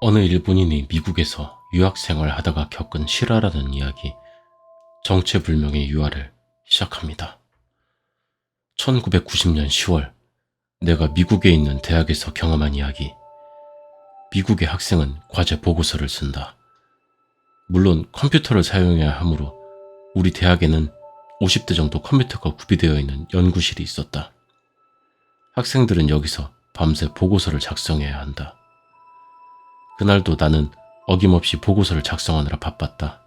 어느 일본인이 미국에서 유학생활 하다가 겪은 실화라는 이야기, 정체불명의 유아를 시작합니다. 1990년 10월, 내가 미국에 있는 대학에서 경험한 이야기. 미국의 학생은 과제 보고서를 쓴다. 물론 컴퓨터를 사용해야 하므로 우리 대학에는 50대 정도 컴퓨터가 구비되어 있는 연구실이 있었다. 학생들은 여기서 밤새 보고서를 작성해야 한다. 그날도 나는 어김없이 보고서를 작성하느라 바빴다.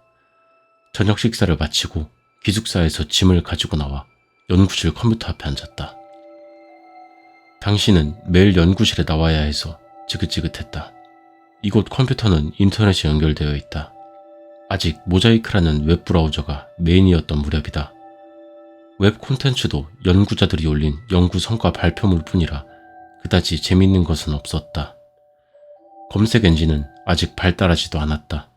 저녁 식사를 마치고 기숙사에서 짐을 가지고 나와 연구실 컴퓨터 앞에 앉았다. 당시는 매일 연구실에 나와야 해서 지긋지긋했다. 이곳 컴퓨터는 인터넷이 연결되어 있다. 아직 모자이크라는 웹브라우저가 메인이었던 무렵이다. 웹 콘텐츠도 연구자들이 올린 연구 성과 발표물 뿐이라 그다지 재밌는 것은 없었다. 검색 엔진은 아직 발달하지도 않았다.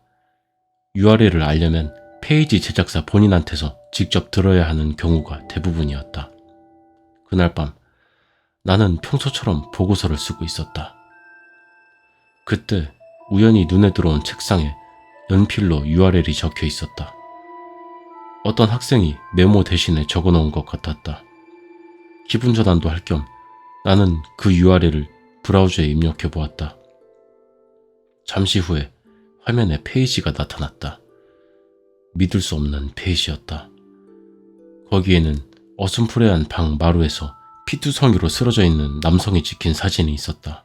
URL을 알려면 페이지 제작사 본인한테서 직접 들어야 하는 경우가 대부분이었다. 그날 밤 나는 평소처럼 보고서를 쓰고 있었다. 그때 우연히 눈에 들어온 책상에 연필로 URL이 적혀 있었다. 어떤 학생이 메모 대신에 적어놓은 것 같았다. 기분 전환도 할 겸 나는 그 URL을 브라우저에 입력해 보았다. 잠시 후에 화면에 페이지가 나타났다. 믿을 수 없는 페이지였다. 거기에는 어슴푸레한 방 마루에서 피투성이로 쓰러져 있는 남성이 찍힌 사진이 있었다.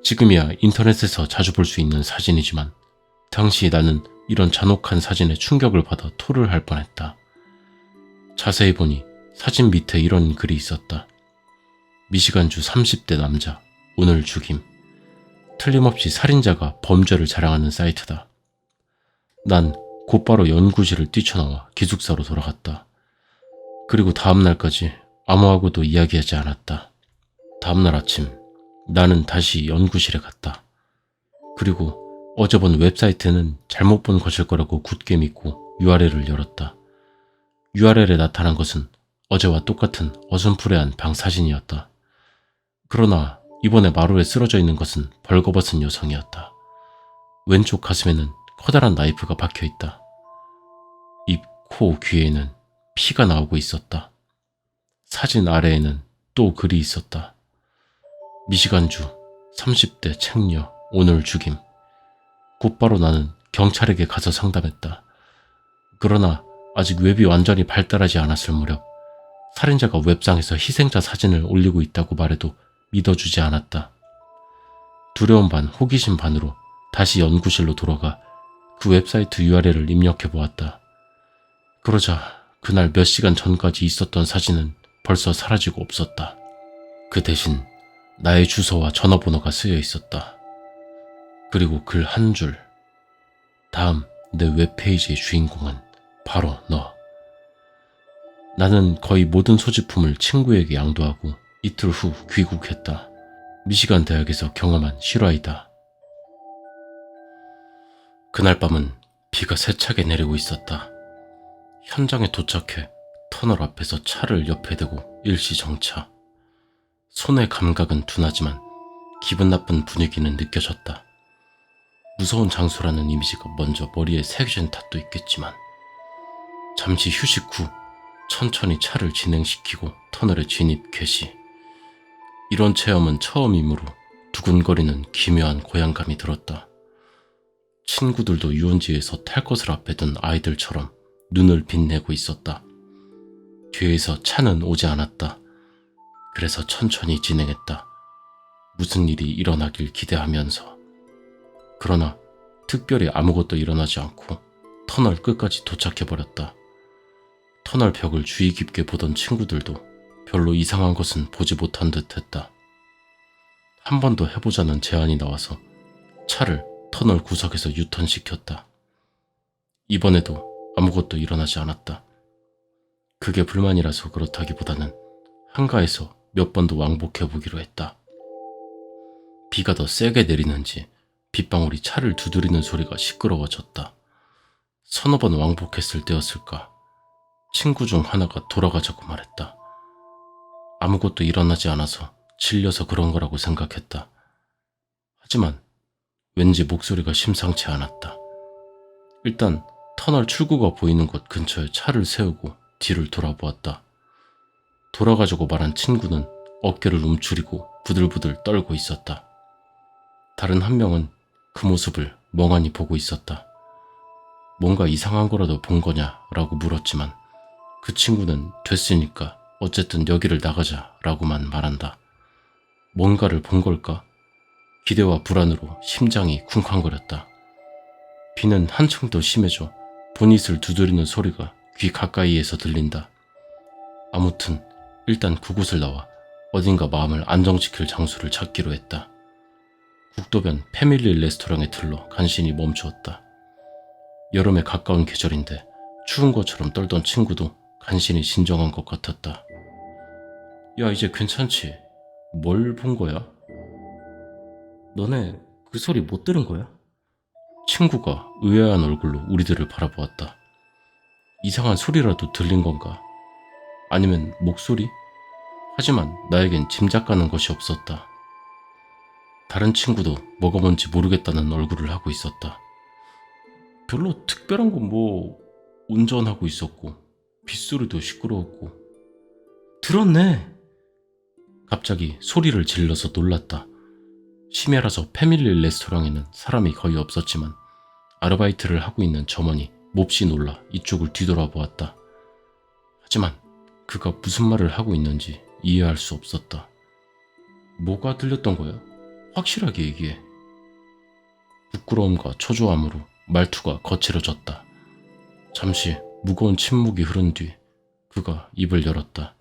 지금이야 인터넷에서 자주 볼 수 있는 사진이지만 당시 나는 이런 잔혹한 사진에 충격을 받아 토를 할 뻔했다. 자세히 보니 사진 밑에 이런 글이 있었다. 미시간주 30대 남자, 오늘 죽임. 틀림없이 살인자가 범죄를 자랑하는 사이트다. 난 곧바로 연구실을 뛰쳐나와 기숙사로 돌아갔다. 그리고 다음날까지 아무하고도 이야기하지 않았다. 다음날 아침 나는 다시 연구실에 갔다. 그리고 어제 본 웹사이트는 잘못 본 것일 거라고 굳게 믿고 URL을 열었다. URL에 나타난 것은 어제와 똑같은 어슴푸레한 방 사진이었다. 그러나 이번에 마루에 쓰러져 있는 것은 벌거벗은 여성이었다. 왼쪽 가슴에는 커다란 나이프가 박혀있다. 입, 코, 귀에는 피가 나오고 있었다. 사진 아래에는 또 글이 있었다. 미시간주 30대 책녀 오늘 죽임. 곧바로 나는 경찰에게 가서 상담했다. 그러나 아직 웹이 완전히 발달하지 않았을 무렵 살인자가 웹상에서 희생자 사진을 올리고 있다고 말해도 믿어주지 않았다. 두려움 반 호기심 반으로 다시 연구실로 돌아가 그 웹사이트 URL을 입력해 보았다. 그러자 그날 몇 시간 전까지 있었던 사진은 벌써 사라지고 없었다. 그 대신 나의 주소와 전화번호가 쓰여 있었다. 그리고 글 한 줄. 다음 내 웹페이지의 주인공은 바로 너. 나는 거의 모든 소지품을 친구에게 양도하고 이틀 후 귀국했다. 미시간 대학에서 경험한 실화이다. 그날 밤은 비가 세차게 내리고 있었다. 현장에 도착해 터널 앞에서 차를 옆에 대고 일시 정차. 손의 감각은 둔하지만 기분 나쁜 분위기는 느껴졌다. 무서운 장소라는 이미지가 먼저 머리에 새겨진 탓도 있겠지만 잠시 휴식 후 천천히 차를 진행시키고 터널에 진입 개시. 이런 체험은 처음이므로 두근거리는 기묘한 고향감이 들었다. 친구들도 유원지에서 탈 것을 앞에 둔 아이들처럼 눈을 빛내고 있었다. 뒤에서 차는 오지 않았다. 그래서 천천히 진행했다. 무슨 일이 일어나길 기대하면서. 그러나 특별히 아무것도 일어나지 않고 터널 끝까지 도착해버렸다. 터널 벽을 주의 깊게 보던 친구들도 별로 이상한 것은 보지 못한 듯 했다. 한 번 더 해보자는 제안이 나와서 차를 터널 구석에서 유턴시켰다. 이번에도 아무것도 일어나지 않았다. 그게 불만이라서 그렇다기보다는 한가해서 몇 번 더 왕복해보기로 했다. 비가 더 세게 내리는지 빗방울이 차를 두드리는 소리가 시끄러워졌다. 서너 번 왕복했을 때였을까. 친구 중 하나가 돌아가자고 말했다. 아무것도 일어나지 않아서 질려서 그런 거라고 생각했다. 하지만 왠지 목소리가 심상치 않았다. 일단 터널 출구가 보이는 곳 근처에 차를 세우고 뒤를 돌아보았다. 돌아가지고 말한 친구는 어깨를 움츠리고 부들부들 떨고 있었다. 다른 한 명은 그 모습을 멍하니 보고 있었다. 뭔가 이상한 거라도 본 거냐라고 물었지만 그 친구는 됐으니까 어쨌든 여기를 나가자라고만 말한다. 뭔가를 본 걸까? 기대와 불안으로 심장이 쿵쾅거렸다. 비는 한층 더 심해져 보닛을 두드리는 소리가 귀 가까이에서 들린다. 아무튼 일단 그곳을 나와 어딘가 마음을 안정시킬 장소를 찾기로 했다. 국도변 패밀리 레스토랑에 들러 간신히 멈추었다. 여름에 가까운 계절인데 추운 것처럼 떨던 친구도 간신히 진정한 것 같았다. 야, 이제 괜찮지? 뭘 본 거야? 너네 그 소리 못 들은 거야? 친구가 의아한 얼굴로 우리들을 바라보았다. 이상한 소리라도 들린 건가? 아니면 목소리? 하지만 나에겐 짐작 가는 것이 없었다. 다른 친구도 뭐가 뭔지 모르겠다는 얼굴을 하고 있었다. 별로 특별한 건 운전하고 있었고 빗소리도 시끄러웠고. 들었네. 갑자기 소리를 질러서 놀랐다. 심야라서 패밀리 레스토랑에는 사람이 거의 없었지만 아르바이트를 하고 있는 점원이 몹시 놀라 이쪽을 뒤돌아보았다. 하지만 그가 무슨 말을 하고 있는지 이해할 수 없었다. 뭐가 들렸던 거야? 확실하게 얘기해. 부끄러움과 초조함으로 말투가 거칠어졌다. 잠시 무거운 침묵이 흐른 뒤 그가 입을 열었다.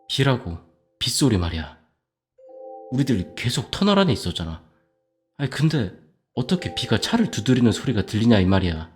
비라고, 빗소리 말이야. 우리들 계속 터널 안에 있었잖아. 아니 근데 어떻게 비가 차를 두드리는 소리가 들리냐 이 말이야.